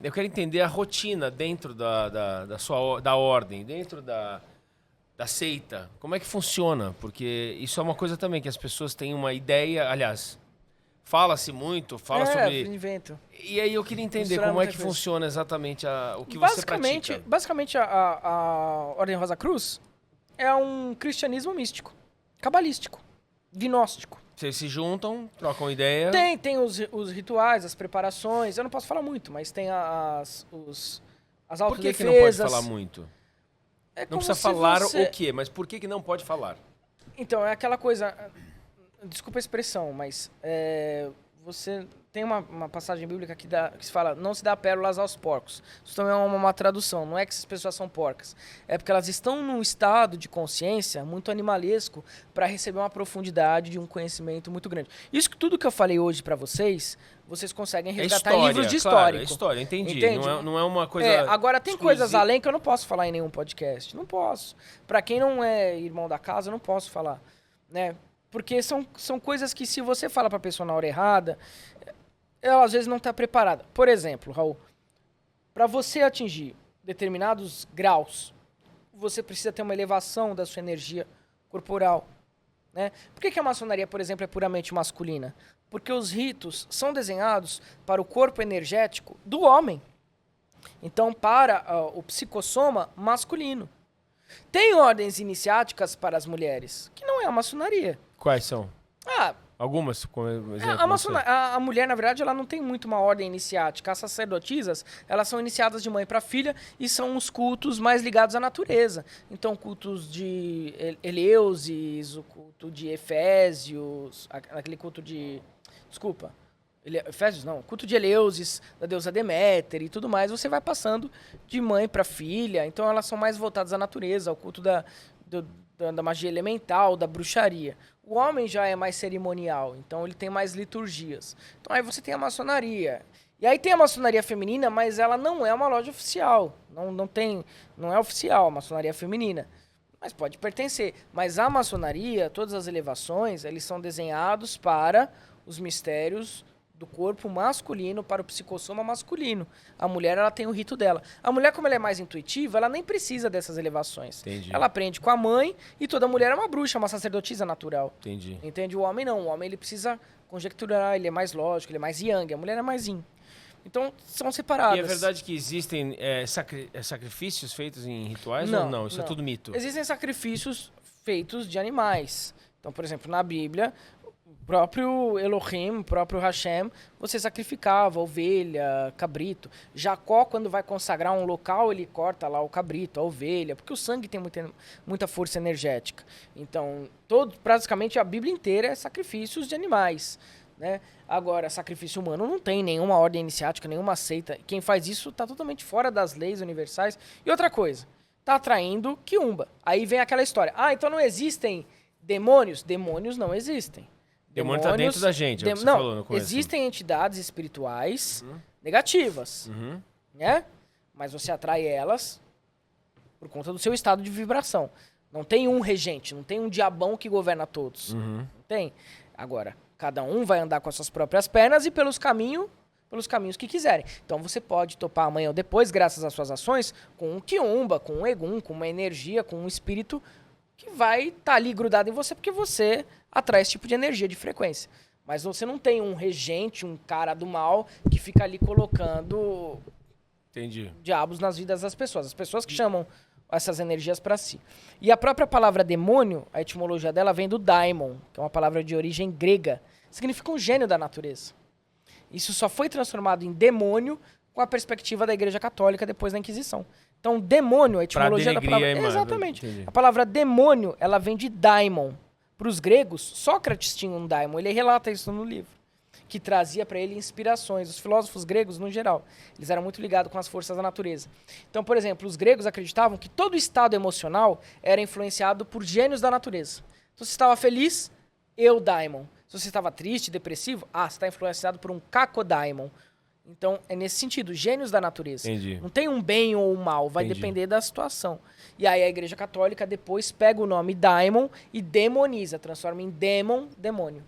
Eu quero entender a rotina dentro da ordem, dentro da seita. Como é que funciona? Porque isso é uma coisa também que as pessoas têm uma ideia. Aliás, fala-se muito, fala sobre... invento. E aí eu queria entender Misturar como é muita que coisa. funciona exatamente o que você pratica. Basicamente, a Ordem Rosa Cruz é um cristianismo místico, cabalístico, gnóstico. Vocês se juntam, trocam ideia. Tem os rituais, as preparações. Eu não posso falar muito, mas tem as autodefesas. Por que não pode falar muito? Não precisa falar o quê, mas por que não pode falar? Então, é aquela coisa... Desculpa a expressão, mas você tem uma passagem bíblica que se fala: não se dá pérolas aos porcos. Isso também é uma tradução. Não é que essas pessoas são porcas. É porque elas estão num estado de consciência muito animalesco para receber uma profundidade de um conhecimento muito grande. Isso que tudo que eu falei hoje para vocês conseguem resgatar em livros de história. É história, entendi. Entende? Não é uma coisa agora tem exclusiva. coisas além que eu não posso falar em nenhum podcast. Não posso. Para quem não é irmão da casa, eu não posso falar, né? Porque são coisas que, se você fala pra pessoa na hora errada, ela às vezes não tá preparada. Por exemplo, Raul, para você atingir determinados graus, você precisa ter uma elevação da sua energia corporal, né? Por que a maçonaria, por exemplo, é puramente masculina? Porque os ritos são desenhados para o corpo energético do homem. Então, para o psicossoma masculino. Tem ordens iniciáticas para as mulheres, que não é a maçonaria. Quais são? Algumas, como exemplo. A mulher, na verdade, ela não tem muito uma ordem iniciática. As sacerdotisas, elas são iniciadas de mãe para filha e são os cultos mais ligados à natureza. Então, cultos de Eleusis, o culto de Efésios, aquele culto de... Desculpa. Efésios não, culto de Eleusis, da deusa Deméter e tudo mais, você vai passando de mãe para filha, então elas são mais voltadas à natureza, ao culto da magia elemental, da bruxaria. O homem já é mais cerimonial, então ele tem mais liturgias. Então aí você tem a maçonaria. E aí tem a maçonaria feminina, mas ela não é uma loja oficial, não é oficial a maçonaria feminina. Mas pode pertencer. Mas a maçonaria, todas as elevações, eles são desenhados para os mistérios do corpo masculino para o psicossoma masculino. A mulher, ela tem o rito dela. A mulher, como ela é mais intuitiva, ela nem precisa dessas elevações. Entendi. Ela aprende com a mãe e toda mulher é uma bruxa, uma sacerdotisa natural. Entendi. Entende? O homem não. O homem, ele precisa conjecturar, ele é mais lógico, ele é mais yang. A mulher é mais yin. Então, são separadas. E é verdade que existem sacrifícios feitos em rituais ou não? Isso é tudo mito? Existem sacrifícios feitos de animais. Então, por exemplo, na Bíblia, o próprio Elohim, o próprio Hashem, você sacrificava ovelha, cabrito. Jacó, quando vai consagrar um local, ele corta lá o cabrito, a ovelha, porque o sangue tem muita força energética. Então, praticamente a Bíblia inteira é sacrifícios de animais, né? Agora, sacrifício humano não tem nenhuma ordem iniciática, nenhuma seita. Quem faz isso está totalmente fora das leis universais. E outra coisa, está atraindo quiumba. Aí vem aquela história. Então não existem demônios? Demônios não existem. Demônio está dentro da gente, é o que você falou no começo. Existem entidades espirituais negativas, né? Mas você atrai elas por conta do seu estado de vibração. Não tem um regente, não tem um diabão que governa todos. Não tem. Agora, cada um vai andar com as suas próprias pernas e pelos caminhos que quiserem. Então você pode topar amanhã ou depois, graças às suas ações, com um quiumba, com um egum, com uma energia, com um espírito que vai estar ali grudado em você, porque você atrai esse tipo de energia, de frequência. Mas você não tem um regente, um cara do mal, que fica ali colocando diabos nas vidas das pessoas. As pessoas que chamam essas energias para si. E a própria palavra demônio, a etimologia dela vem do daimon, que é uma palavra de origem grega. Significa um gênio da natureza. Isso só foi transformado em demônio com a perspectiva da Igreja Católica depois da Inquisição. Então, demônio, a etimologia da palavra... Exatamente. Entendi. A palavra demônio, ela vem de daimon. Para os gregos, Sócrates tinha um daimon. Ele relata isso no livro. Que trazia para ele inspirações. Os filósofos gregos, no geral, eles eram muito ligados com as forças da natureza. Então, por exemplo, os gregos acreditavam que todo estado emocional era influenciado por gênios da natureza. Então, se você estava feliz, eudaimon. Se você estava triste, depressivo, você está influenciado por um cacodaimon. Então, é nesse sentido, gênios da natureza. Entendi. Não tem um bem ou um mal, vai depender da situação. E aí a Igreja Católica depois pega o nome daimon e demoniza, transforma em demônio.